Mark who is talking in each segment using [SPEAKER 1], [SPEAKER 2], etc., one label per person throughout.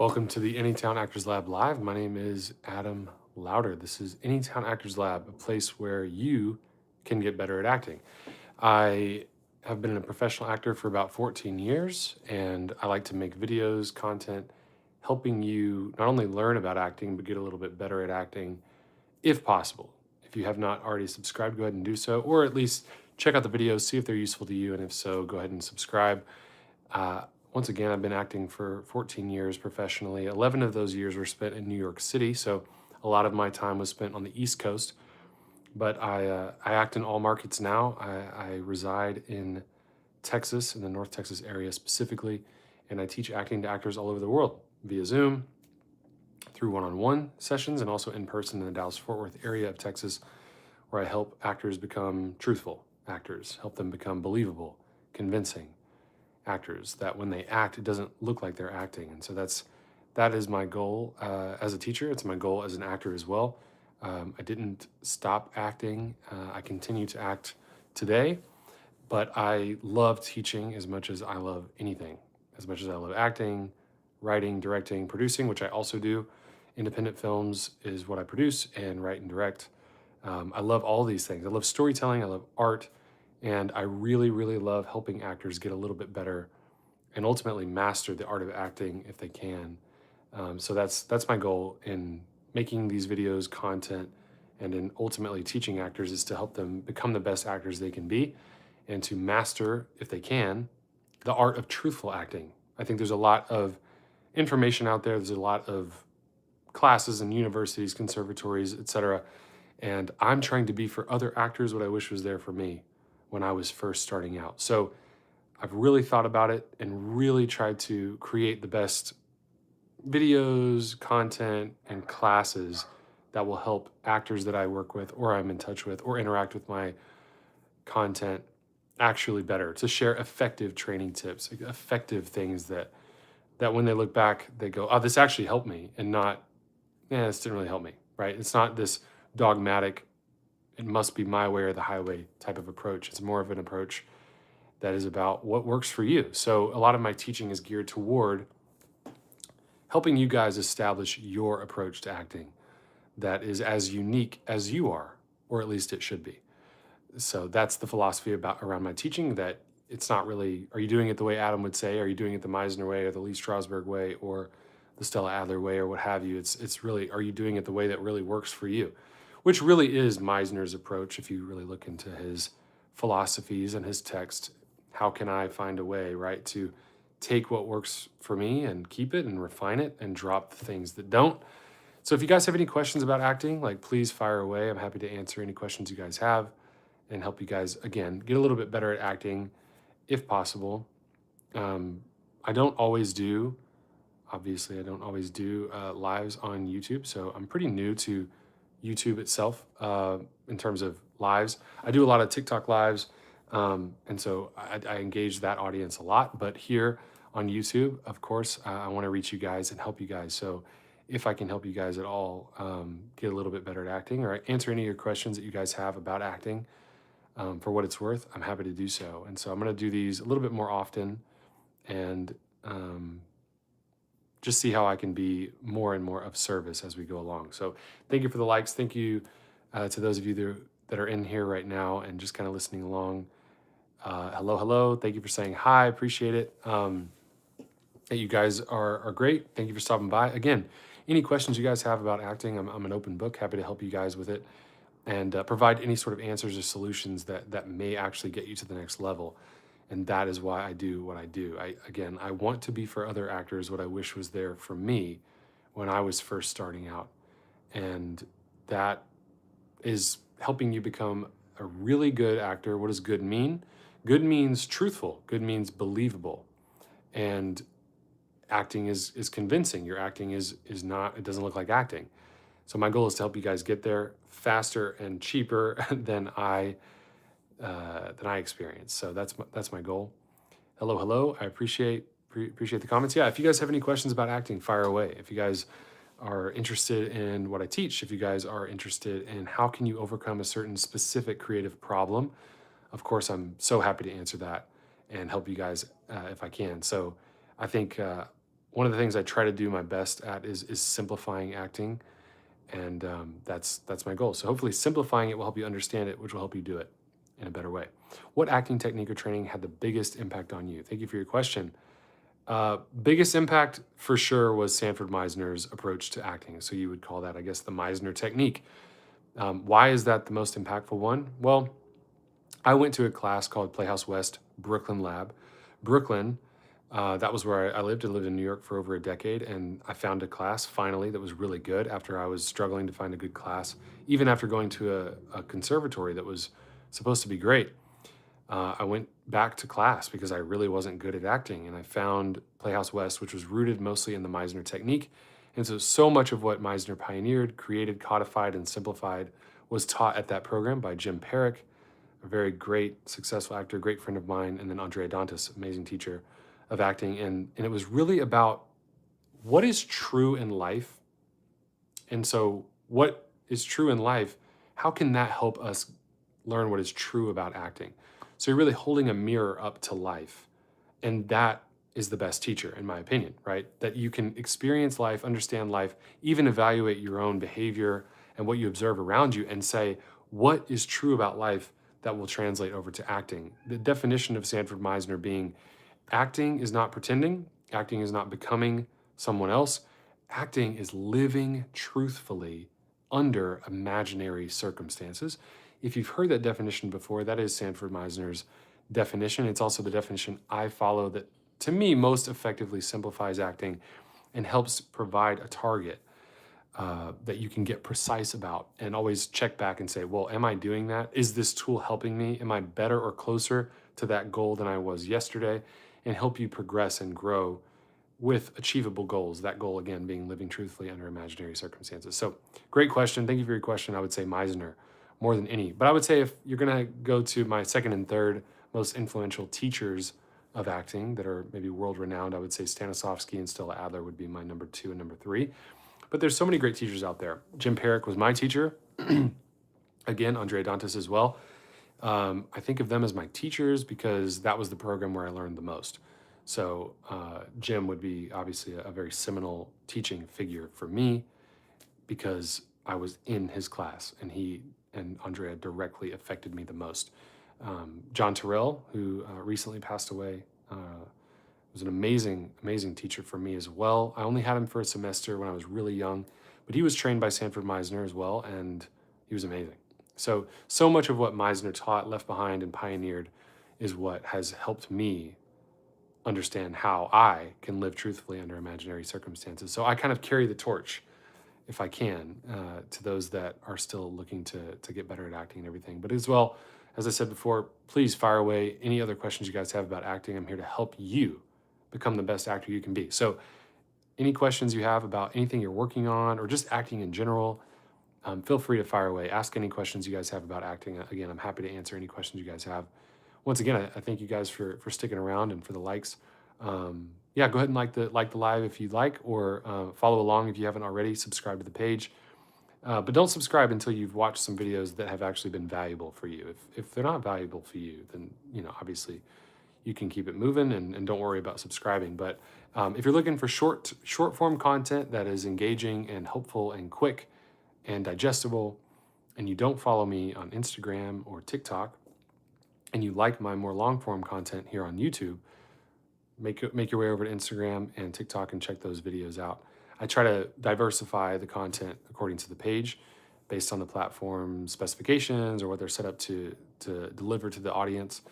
[SPEAKER 1] Welcome to the Anytown Actors Lab Live. My name is Adam Lowder. This is Anytown Actors Lab, a place where you can get better at acting. I have been a professional actor for about 14 years, and I like to make videos, content, helping you not only learn about acting, but get a little bit better at acting if possible. If you have not already subscribed, go ahead and do so, or at least check out the videos, see if they're useful to you, and if so, go ahead and subscribe. Uh, Once again, I've been acting for 14 years professionally. 11 of those years were spent in New York City, so a lot of my time was spent on the East Coast. But I act in all markets now. I reside in Texas, in the North Texas area specifically, and I teach acting to actors all over the world via Zoom, through one-on-one sessions, and also in person in the Dallas-Fort Worth area of Texas, where I help actors become truthful actors, help them become believable, convincing actors, that when they act, it doesn't look like they're acting. And so that is my goal as a teacher. It's my goal as an actor as well. I didn't stop acting. I continue to act today, but I love teaching as much as I love anything, as much as I love acting, writing, directing, producing, which I also do. Independent films is what I produce, and write and direct. I love all these things. I love storytelling. I love art. And I really, really love helping actors get a little bit better and ultimately master the art of acting if they can. So that's my goal in making these videos, content, and in ultimately teaching actors, is to help them become the best actors they can be and to master, if they can, the art of truthful acting. I think there's a lot of information out there. There's a lot of classes and universities, conservatories, etc. And I'm trying to be for other actors what I wish was there for me when I was first starting out. So I've really thought about it and really tried to create the best videos, content, and classes that will help actors that I work with or I'm in touch with or interact with my content actually better, to share effective training tips, effective things that when they look back, they go, oh, this actually helped me, and not, yeah, this didn't really help me, right? It's not this dogmatic, it must be my way or the highway type of approach. It's more of an approach that is about what works for you. So a lot of my teaching is geared toward helping you guys establish your approach to acting that is as unique as you are, or at least it should be. So that's the philosophy around my teaching, that it's not really, are you doing it the way Adam would say? Are you doing it the Meisner way or the Lee Strasberg way or the Stella Adler way or what have you? It's really, are you doing it the way that really works for you? Which really is Meisner's approach. If you really look into his philosophies and his text, how can I find a way, right, to take what works for me and keep it and refine it and drop the things that don't. So if you guys have any questions about acting, like, please fire away. I'm happy to answer any questions you guys have and help you guys, again, get a little bit better at acting if possible. I don't always do, obviously, I don't always do lives on YouTube. So I'm pretty new to YouTube itself in terms of lives. I do a lot of TikTok lives, and so I engage that audience a lot. But here on YouTube, of course, I want to reach you guys and help you guys. So if I can help you guys at all get a little bit better at acting, or answer any of your questions that you guys have about acting, for what it's worth, I'm happy to do so. And so I'm going to do these a little bit more often, and just see how I can be more and more of service as we go along. So thank you for the likes. Thank you to those of you that are in here right now and just kind of listening along. Hello, hello. Thank you for saying hi. Appreciate it. That you guys are great. Thank you for stopping by. Again, any questions you guys have about acting, I'm an open book. Happy to help you guys with it and provide any sort of answers or solutions that may actually get you to the next level. And that is why I do what I do. I want to be for other actors what I wish was there for me when I was first starting out. And that is helping you become a really good actor. What does good mean? Good means truthful. Good means believable. And acting is convincing. Your acting is not, it doesn't look like acting. So my goal is to help you guys get there faster and cheaper than I experience. So that's my goal. Hello, hello. I appreciate the comments. Yeah, if you guys have any questions about acting, fire away. If you guys are interested in what I teach, if you guys are interested in how can you overcome a certain specific creative problem, of course, I'm so happy to answer that and help you guys if I can. So I think one of the things I try to do my best at is simplifying acting, and that's my goal. So hopefully, simplifying it will help you understand it, which will help you do it in a better way. What acting technique or training had the biggest impact on you? Thank you for your question. Biggest impact for sure was Sanford Meisner's approach to acting. So you would call that, I guess, the Meisner technique. Why is that the most impactful one? Well, I went to a class called Playhouse West Brooklyn Lab. Brooklyn, that was where I lived. I lived in New York for over a decade, and I found a class finally that was really good after I was struggling to find a good class, even after going to a conservatory that was supposed to be great. I went back to class because I really wasn't good at acting, and I found Playhouse West, which was rooted mostly in the Meisner technique. And so much of what Meisner pioneered, created, codified, and simplified was taught at that program by Jim Perrick, a very great, successful actor, great friend of mine, and then Andrea Dantas, amazing teacher of acting. And it was really about what is true in life. And so, what is true in life, how can that help us learn what is true about acting? So, you're really holding a mirror up to life. And that is the best teacher, in my opinion, right? That you can experience life, understand life, even evaluate your own behavior and what you observe around you and say, what is true about life that will translate over to acting? The definition of Sanford Meisner being acting is not pretending, acting is not becoming someone else, acting is living truthfully under imaginary circumstances. If you've heard that definition before, that is Sanford Meisner's definition. It's also the definition I follow that, to me, most effectively simplifies acting and helps provide a target that you can get precise about and always check back and say, well, am I doing that? Is this tool helping me? Am I better or closer to that goal than I was yesterday? And help you progress and grow with achievable goals. That goal, again, being living truthfully under imaginary circumstances. So, great question. Thank you for your question. I would say Meisner more than any. But I would say if you're going to go to my second and third most influential teachers of acting that are maybe world renowned, I would say Stanislavski and Stella Adler would be my number 2 and number 3. But there's so many great teachers out there. Jim Perrick was my teacher. Again, Andrea Dantas as well. I think of them as my teachers because that was the program where I learned the most. So Jim would be obviously a very seminal teaching figure for me because I was in his class and he and Andrea directly affected me the most. John Terrell, who recently passed away, was an amazing, amazing teacher for me as well. I only had him for a semester when I was really young, but he was trained by Sanford Meisner as well, and he was amazing. So much of what Meisner taught, left behind, and pioneered is what has helped me understand how I can live truthfully under imaginary circumstances. So I kind of carry the torch, if I can, to those that are still looking to get better at acting and everything. But as well, as I said before, please fire away any other questions you guys have about acting. I'm here to help you become the best actor you can be. So any questions you have about anything you're working on or just acting in general, feel free to fire away. Ask any questions you guys have about acting. Again, I'm happy to answer any questions you guys have. Once again, I thank you guys for sticking around and for the likes. Yeah, go ahead and like the live if you'd like, or follow along if you haven't already. Subscribe to the page. But don't subscribe until you've watched some videos that have actually been valuable for you. If they're not valuable for you, then obviously you can keep it moving and don't worry about subscribing. But if you're looking for short form content that is engaging and helpful and quick and digestible, and you don't follow me on Instagram or TikTok, and you like my more long form content here on YouTube, make your way over to Instagram and TikTok and check those videos out. I try to diversify the content according to the page based on the platform specifications or what they're set up to deliver to the audience.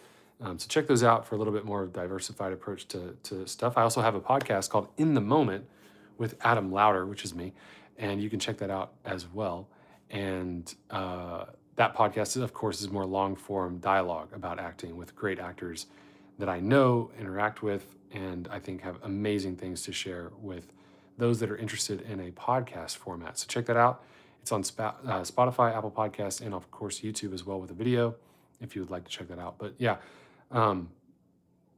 [SPEAKER 1] So check those out for a little bit more diversified approach to stuff. I also have a podcast called In the Moment with Adam Lowder, which is me, and you can check that out as well. And that podcast, of course, is more long-form dialogue about acting with great actors that I know, interact with, and I think have amazing things to share with those that are interested in a podcast format. So check that out. It's on Spotify, Apple Podcasts, and of course YouTube as well with a video if you would like to check that out. But yeah,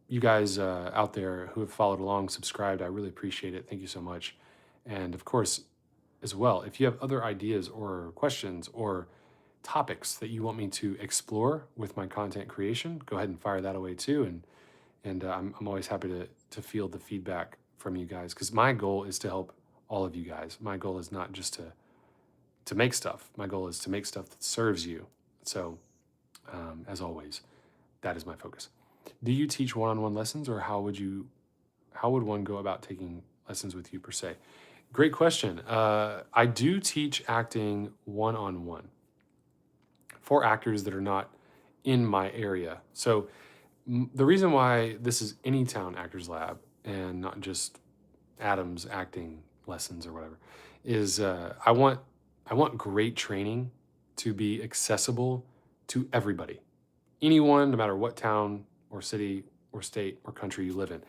[SPEAKER 1] you guys out there who have followed along, subscribed, I really appreciate it. Thank you so much. And of course, as well, if you have other ideas or questions or topics that you want me to explore with my content creation, go ahead and fire that away too. And I'm always happy to field the feedback from you guys, because my goal is to help all of you guys. My goal is not just to make stuff. My goal is to make stuff that serves you. So, as always, that is my focus. Do you teach one-on-one lessons, or how would one go about taking lessons with you per se? Great question. I do teach acting one-on-one for actors that are not in my area. So the reason why this is Anytown Actors Lab and not just Adam's acting lessons or whatever is I want great training to be accessible to everybody, anyone, no matter what town or city or state or country you live in.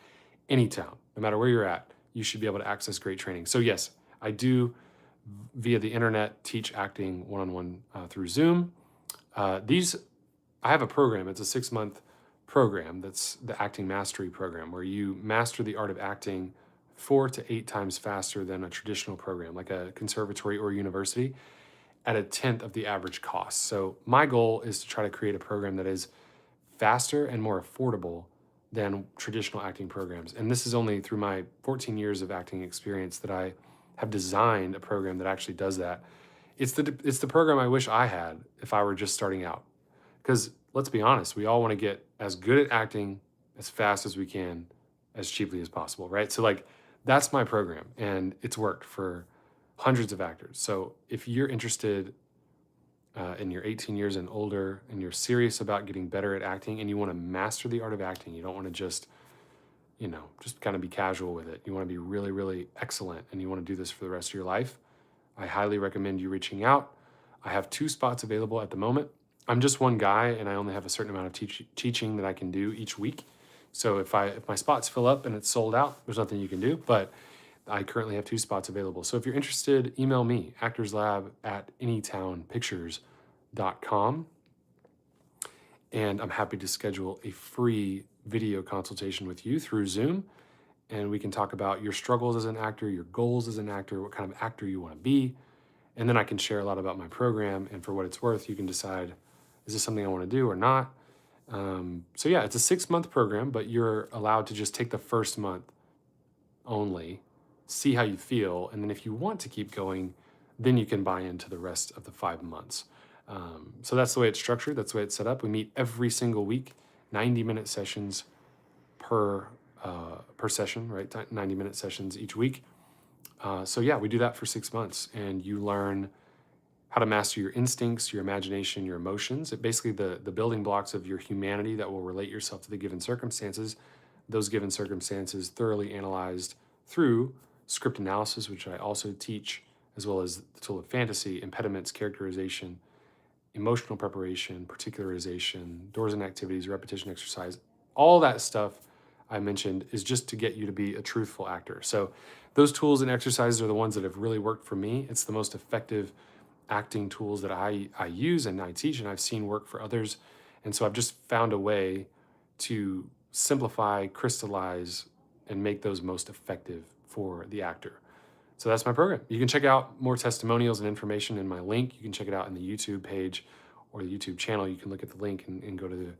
[SPEAKER 1] Any town, no matter where you're at, you should be able to access great training. So yes, I do via the internet teach acting one-on-one through Zoom. These I have a program. It's a 6-month program. That's the acting mastery program, where you master the art of acting 4 to 8 times faster than a traditional program, like a conservatory or university, at a tenth of the average cost. So my goal is to try to create a program that is faster and more affordable than traditional acting programs. And this is only through my 14 years of acting experience that I have designed a program that actually does that. It's the program I wish I had if I were just starting out. Because let's be honest, we all want to get as good at acting as fast as we can, as cheaply as possible, right? So like that's my program, and it's worked for hundreds of actors. So if you're interested and you're 18 years and older and you're serious about getting better at acting and you want to master the art of acting, you don't want to just, just kind of be casual with it. You want to be really, really excellent, and you want to do this for the rest of your life, I highly recommend you reaching out. I have 2 spots available at the moment. I'm just one guy, and I only have a certain amount of teaching that I can do each week. So if my spots fill up and it's sold out, there's nothing you can do, but I currently have 2 spots available. So if you're interested, email me, actorslab@anytownpictures.com. And I'm happy to schedule a free video consultation with you through Zoom. And we can talk about your struggles as an actor, your goals as an actor, what kind of actor you want to be. And then I can share a lot about my program. And for what it's worth, you can decide, is this something I want to do or not? So yeah, it's a 6-month program, but you're allowed to just take the first month only, see how you feel, and then if you want to keep going, then you can buy into the rest of the 5 months. So that's the way it's structured. That's the way it's set up. We meet every single week, 90-minute sessions per session, right? 90-minute sessions each week. So yeah, we do that for 6 months, and you learn how to master your instincts, your imagination, your emotions. It basically the building blocks of your humanity that will relate yourself to the given circumstances. Those given circumstances thoroughly analyzed through script analysis, which I also teach, as well as the tool of fantasy, impediments, characterization, emotional preparation, particularization, doors and activities, repetition exercise. All that stuff I mentioned is just to get you to be a truthful actor. So those tools and exercises are the ones that have really worked for me. It's the most effective acting tools that I use and I teach, and I've seen work for others. And so I've just found a way to simplify, crystallize, and make those most effective for the actor. So that's my program. You can check out more testimonials and information in my link. You can check it out in the YouTube page or the YouTube channel. You can look at the link and go to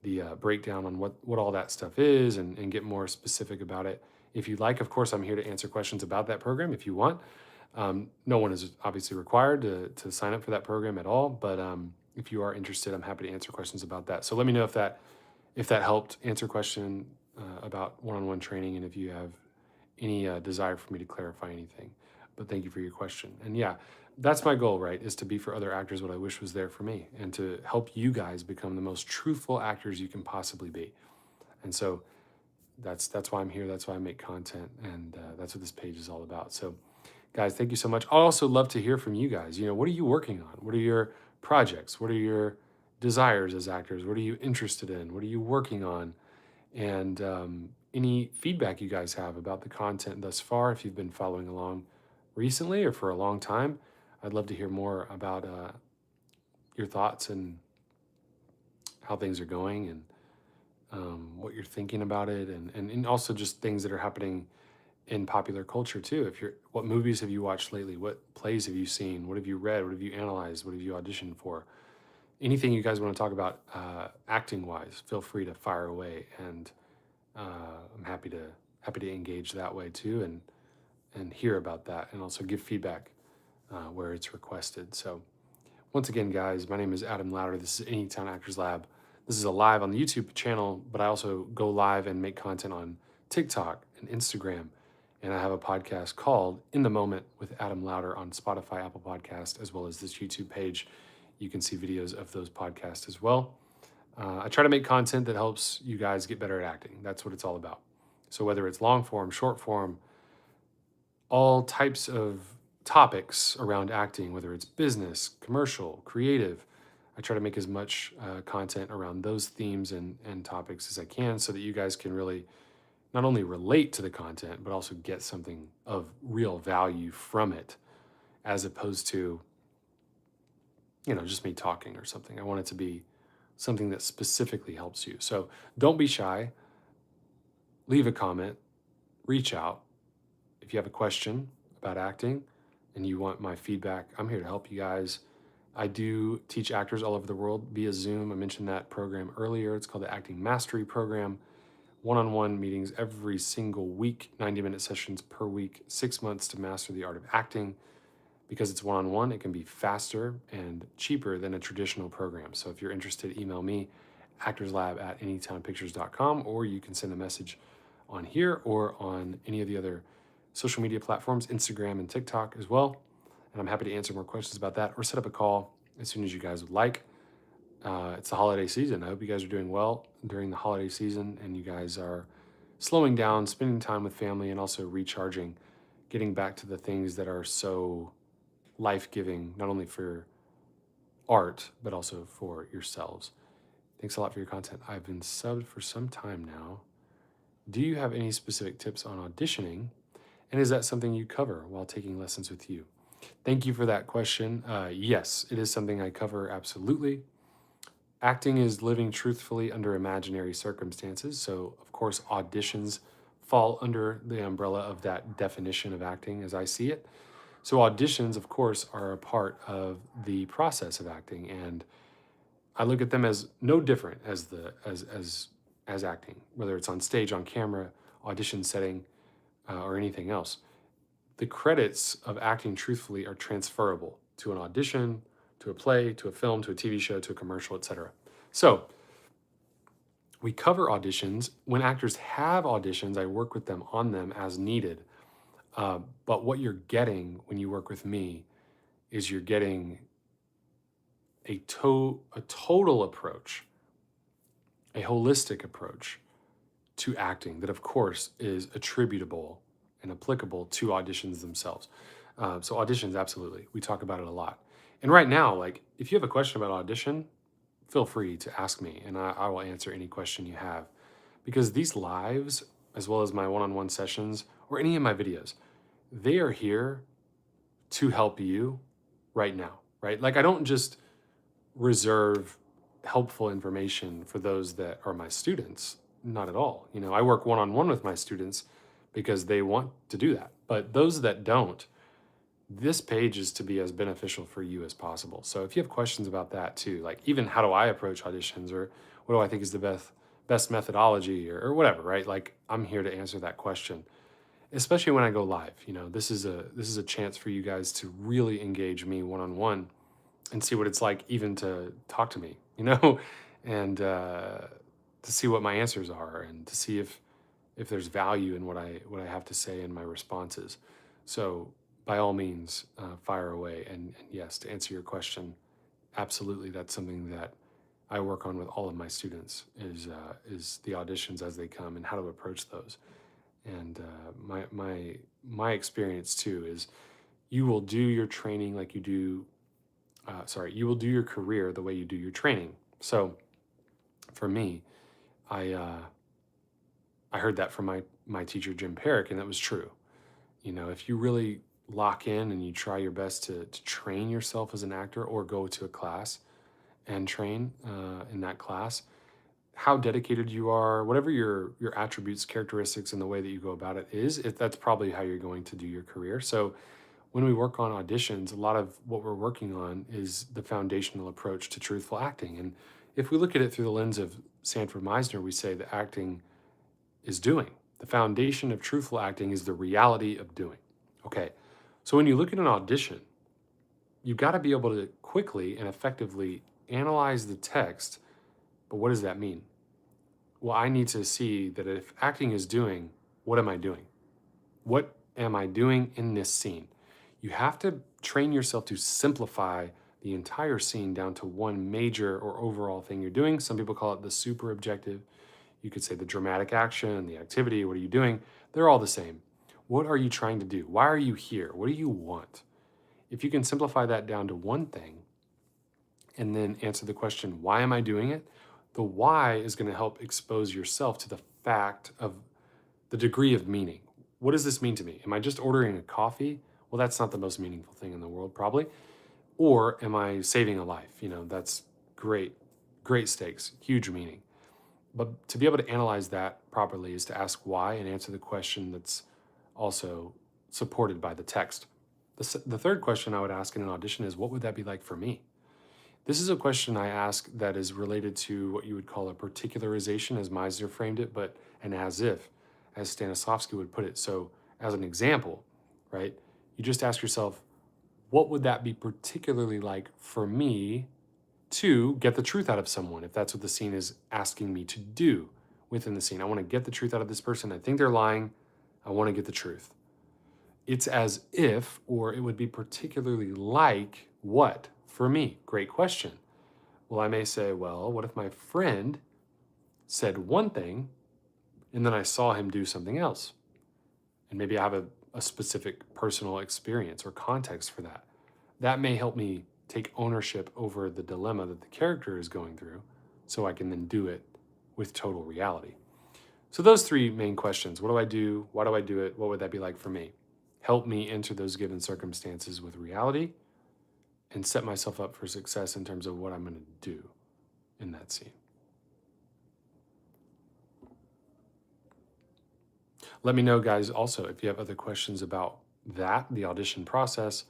[SPEAKER 1] the breakdown on what all that stuff is and get more specific about it. If you'd like, of course, I'm here to answer questions about that program if you want. No one is obviously required to sign up for that program at all, but if you are interested, I'm happy to answer questions about that. So let me know if that helped answer question about one-on-one training, and if you have any desire for me to clarify anything. But thank you for your question. And yeah, that's my goal, right? Is to be for other actors what I wish was there for me, and to help you guys become the most truthful actors you can possibly be. And so that's why I'm here. That's why I make content, and that's what this page is all about. So guys, thank you so much. I'd also love to hear from you guys. What are you working on? What are your projects? What are your desires as actors? What are you interested in? What are you working on? And any feedback you guys have about the content thus far, if you've been following along recently or for a long time, I'd love to hear more about your thoughts and how things are going, and what you're thinking about it, and also just things that are happening in popular culture too. What movies have you watched lately? What plays have you seen? What have you read? What have you analyzed? What have you auditioned for? Anything you guys want to talk about acting wise, feel free to fire away, and I'm happy to happy to engage that way too, and hear about that, and also give feedback where it's requested. So once again, guys, my name is Adam Lowder. This is Anytown Actors Lab. This is a live on the YouTube channel, but I also go live and make content on TikTok and Instagram. And I have a podcast called In the Moment with Adam Lowder on Spotify, Apple Podcast, as well as this YouTube page. You can see videos of those podcasts as well. I try to make content that helps you guys get better at acting. That's what it's all about. So whether it's long form, short form, all types of topics around acting, whether it's business, commercial, creative, I try to make as much content around those themes and topics as I can so that you guys can really not only relate to the content, but also get something of real value from it, as opposed to, just me talking or something. I want it to be something that specifically helps you. So don't be shy. Leave a comment, reach out. If you have a question about acting and you want my feedback, I'm here to help you guys. I do teach actors all over the world via Zoom. I mentioned that program earlier. It's called the Acting Mastery Program. One-on-one meetings every single week, 90-minute sessions per week, 6 months to master the art of acting. Because it's one-on-one, it can be faster and cheaper than a traditional program. So if you're interested, email me, actorslab@anytownpictures.com, or you can send a message on here or on any of the other social media platforms, Instagram and TikTok as well. And I'm happy to answer more questions about that or set up a call as soon as you guys would like. It's the holiday season. I hope you guys are doing well during the holiday season and you guys are slowing down, spending time with family, and also recharging, getting back to the things that are so life-giving, not only for art, but also for yourselves. Thanks a lot for your content. I've been subbed for some time now. Do you have any specific tips on auditioning? And is that something you cover while taking lessons with you? Thank you for that question. Yes, it is something I cover, absolutely. Acting is living truthfully under imaginary circumstances. So, of course, auditions fall under the umbrella of that definition of acting as I see it. So auditions, of course, are a part of the process of acting, and I look at them as no different as acting, whether it's on stage, on camera, audition setting, or anything else. The credits of acting truthfully are transferable to an audition, to a play, to a film, to a TV show, to a commercial, etc. So we cover auditions. When actors have auditions, I work with them on them as needed. But what you're getting when you work with me is you're getting a total approach, a holistic approach to acting that, of course, is attributable and applicable to auditions themselves. So auditions, absolutely. We talk about it a lot. And right now, like, if you have a question about audition, feel free to ask me, and I will answer any question you have. Because these lives, as well as my one-on-one sessions, or any of my videos, they are here to help you right now, right? Like, I don't just reserve helpful information for those that are my students. Not at all. I work one-on-one with my students because they want to do that. But those that don't, this page is to be as beneficial for you as possible. So if you have questions about that too, like even how do I approach auditions, or what do I think is the best methodology, or whatever, right? Like, I'm here to answer that question, especially when I go live. This is a chance for you guys to really engage me one-on-one and see what it's like even to talk to me, and to see what my answers are, and to see if there's value in what I have to say in my responses. So by all means, fire away. And yes, to answer your question, absolutely, that's something that I work on with all of my students is the auditions as they come and how to approach those. And my experience too is you will do your training like you do. You will do your career the way you do your training. So for me, I heard that from my teacher, Jim Perrick, and that was true. If you really lock in and you try your best to train yourself as an actor, or go to a class and train in that class, how dedicated you are, whatever your attributes, characteristics, and the way that you go about it is, that's probably how you're going to do your career. So when we work on auditions, a lot of what we're working on is the foundational approach to truthful acting. And if we look at it through the lens of Sanford Meisner, we say that acting is doing. The foundation of truthful acting is the reality of doing. Okay, so when you look at an audition, you've got to be able to quickly and effectively analyze the text. But what does that mean? Well, I need to see that if acting is doing, what am I doing? What am I doing in this scene? You have to train yourself to simplify the entire scene down to one major or overall thing you're doing. Some people call it the super objective. You could say the dramatic action, the activity, what are you doing? They're all the same. What are you trying to do? Why are you here? What do you want? If you can simplify that down to one thing and then answer the question, why am I doing it? The why is going to help expose yourself to the fact of the degree of meaning. What does this mean to me? Am I just ordering a coffee? Well, that's not the most meaningful thing in the world, probably. Or am I saving a life? That's great, great stakes, huge meaning. But to be able to analyze that properly is to ask why and answer the question that's also supported by the text. The third question I would ask in an audition is, what would that be like for me? This is a question I ask that is related to what you would call a particularization, as Meisner framed it, but an as if, as Stanislavski would put it. So as an example, right, you just ask yourself, what would that be particularly like for me to get the truth out of someone, if that's what the scene is asking me to do within the scene? I want to get the truth out of this person. I think they're lying. I want to get the truth. It's as if, or it would be particularly like what for me? Great question. Well, I may say, well, what if my friend said one thing and then I saw him do something else? And maybe I have a specific personal experience or context for that. That may help me take ownership over the dilemma that the character is going through so I can then do it with total reality. So those three main questions: what do I do? Why do I do it? What would that be like for me? Help me enter those given circumstances with reality and set myself up for success in terms of what I'm going to do in that scene. Let me know, guys, also, if you have other questions about that, the audition process,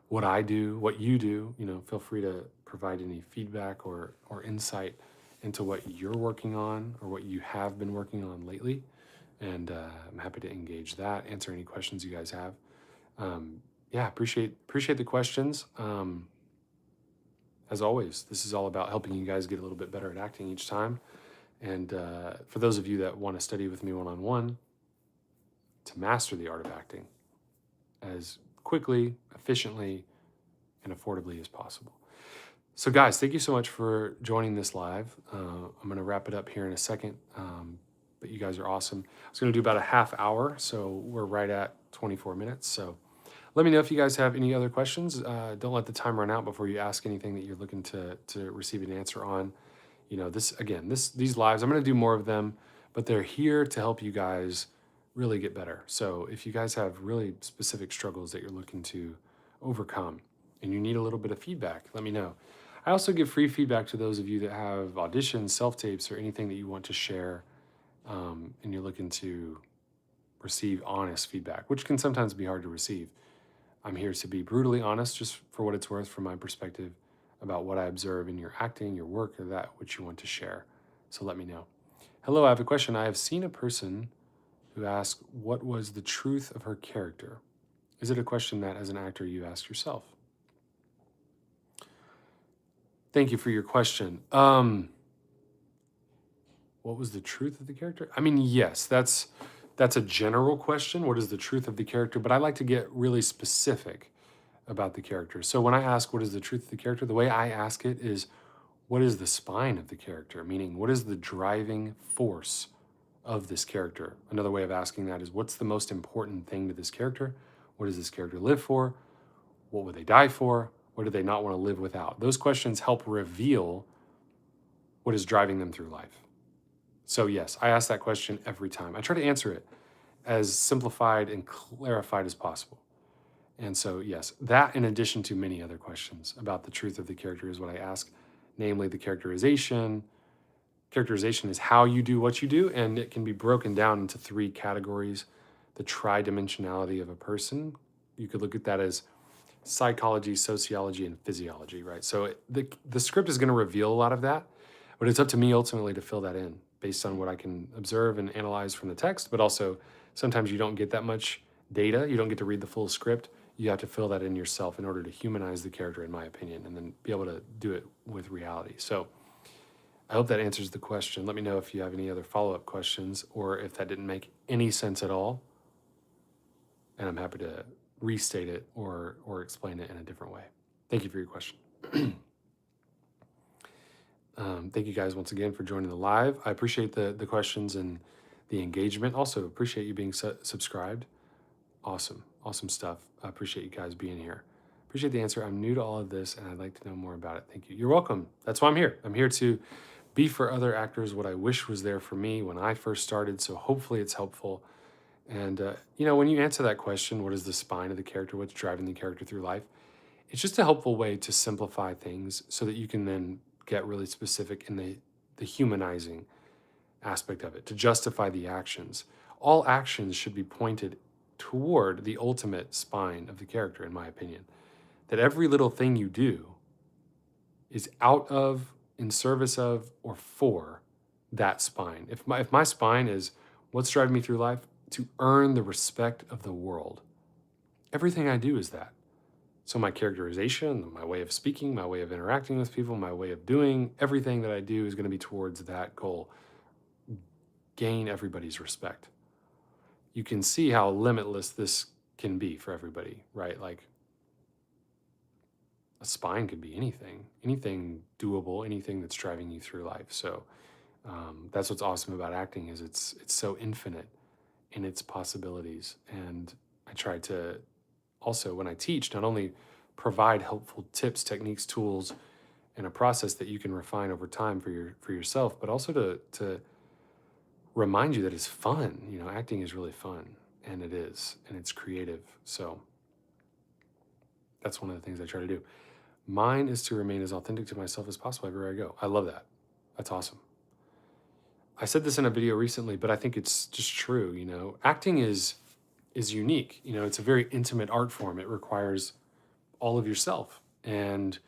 [SPEAKER 1] what I do, what you do. Feel free to provide any feedback or insight into what you're working on or what you have been working on lately. And I'm happy to engage that, answer any questions you guys have. Appreciate the questions. As always, this is all about helping you guys get a little bit better at acting each time. And for those of you that want to study with me one-on-one to master the art of acting as quickly, efficiently, and affordably as possible. So guys, thank you so much for joining this live. I'm going to wrap it up here in a second, but you guys are awesome. I was going to do about a half hour, so we're right at 24 minutes. So let me know if you guys have any other questions. Don't let the time run out before you ask anything that you're looking to receive an answer on. These lives, I'm going to do more of them, but they're here to help you guys really get better. So if you guys have really specific struggles that you're looking to overcome and you need a little bit of feedback, let me know. I also give free feedback to those of you that have auditions, self-tapes, or anything that you want to share, and you're looking to receive honest feedback, which can sometimes be hard to receive. I'm here to be brutally honest, just for what it's worth from my perspective, about what I observe in your acting, your work, or that which you want to share. So let me know. Hello, I have a question. I have seen a person who asked, what was the truth of her character? Is it a question that, as an actor, you ask yourself? Thank you for your question. What was the truth of the character? I mean, yes, that's a general question. What is the truth of the character? But I like to get really specific about the character. So when I ask what is the truth of the character, the way I ask it is, what is the spine of the character? Meaning, what is the driving force of this character? Another way of asking that is, what's the most important thing to this character? What does this character live for? What would they die for? What do they not want to live without? Those questions help reveal what is driving them through life. So yes, I ask that question every time. I try to answer it as simplified and clarified as possible. And so yes, that in addition to many other questions about the truth of the character is what I ask, namely the characterization. Characterization is how you do what you do, and it can be broken down into three categories. The tridimensionality of a person. You could look at that as psychology, sociology, and physiology, right? So the script is going to reveal a lot of that, but it's up to me ultimately to fill that in. based on what I can observe and analyze from the text, but also sometimes you don't get that much data. You don't get to read the full script. You have to fill that in yourself in order to humanize the character, in my opinion, and then be able to do it with reality. So I hope that answers the question. Let me know if you have any other follow-up questions or if that didn't make any sense at all. And I'm happy to restate it or explain it in a different way. Thank you for your question. Thank you guys once again for joining the live. I appreciate the questions and the engagement. Also appreciate you being subscribed. Awesome stuff. I appreciate you guys being here. Appreciate the answer. I'm new to all of this and I'd like to know more about it. Thank you. You're welcome. That's why I'm here. I'm here to be for other actors what I wish was there for me when I first started. So hopefully it's helpful. And, when you answer that question, what is the spine of the character? What's driving the character through life? It's just a helpful way to simplify things so that you can then get really specific in the humanizing aspect of it, to justify the actions. All actions should be pointed toward the ultimate spine of the character, in my opinion. That every little thing you do is out of, in service of, or for that spine. If my spine is what's driving me through life, to earn the respect of the world, everything I do is that. So my characterization, my way of speaking, my way of interacting with people, my way of doing, everything that I do is going to be towards that goal. Gain everybody's respect. You can see how limitless this can be for everybody, right? Like a spine could be anything doable, anything that's driving you through life. So that's what's awesome about acting is it's so infinite in its possibilities. And I try to also, when I teach, not only provide helpful tips, techniques, tools, and a process that you can refine over time for yourself, but also to remind you that it's fun. Acting is really fun, and it is, and it's creative. So that's one of the things I try to do. Mine is to remain as authentic to myself as possible everywhere I go. I love that. That's awesome. I said this in a video recently, but I think it's just true. Acting is unique. It's a very intimate art form. It requires all of yourself. And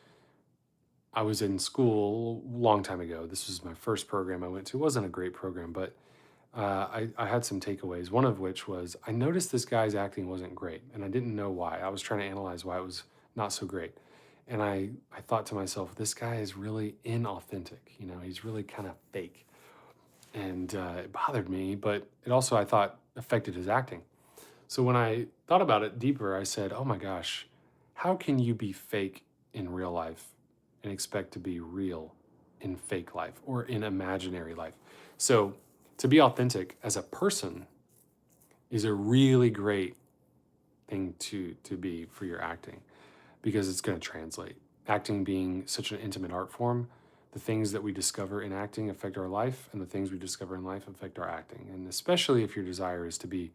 [SPEAKER 1] I was in school a long time ago. This was my first program I went to. It wasn't a great program, but I had some takeaways. One of which was I noticed this guy's acting wasn't great, and I didn't know why. I was trying to analyze why it was not so great. And I thought to myself, this guy is really inauthentic. He's really kind of fake. And it bothered me, but it also, I thought, affected his acting. So when I thought about it deeper, I said, oh my gosh, how can you be fake in real life and expect to be real in fake life or in imaginary life? So to be authentic as a person is a really great thing to be for your acting because it's going to translate. Acting being such an intimate art form, the things that we discover in acting affect our life, and the things we discover in life affect our acting. And especially if your desire is to be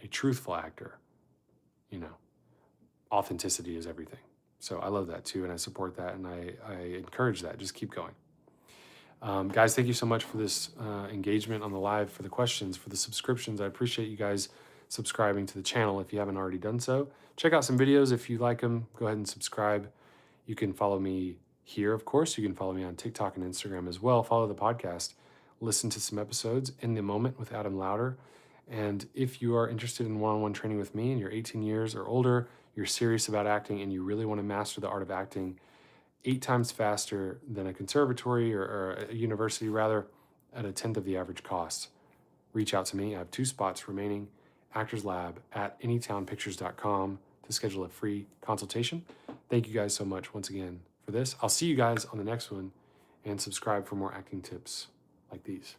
[SPEAKER 1] a truthful actor, authenticity is everything. So I love that too, and I support that, and I encourage that. Just keep going. Guys, thank you so much for this engagement on the live, for the questions, for the subscriptions. I appreciate you guys subscribing to the channel if you haven't already done so. Check out some videos if you like them. Go ahead and subscribe. You can follow me here, of course. You can follow me on TikTok and Instagram as well. Follow the podcast. Listen to some episodes in the moment with Adam Lowder. And if you are interested in one-on-one training with me and you're 18 years or older, you're serious about acting and you really want to master the art of acting 8 times faster than a conservatory or a university rather, at a 10th of the average cost, reach out to me. I have 2 spots remaining, Actors Lab at anytownpictures.com to schedule a free consultation. Thank you guys so much once again for this. I'll see you guys on the next one, and subscribe for more acting tips like these.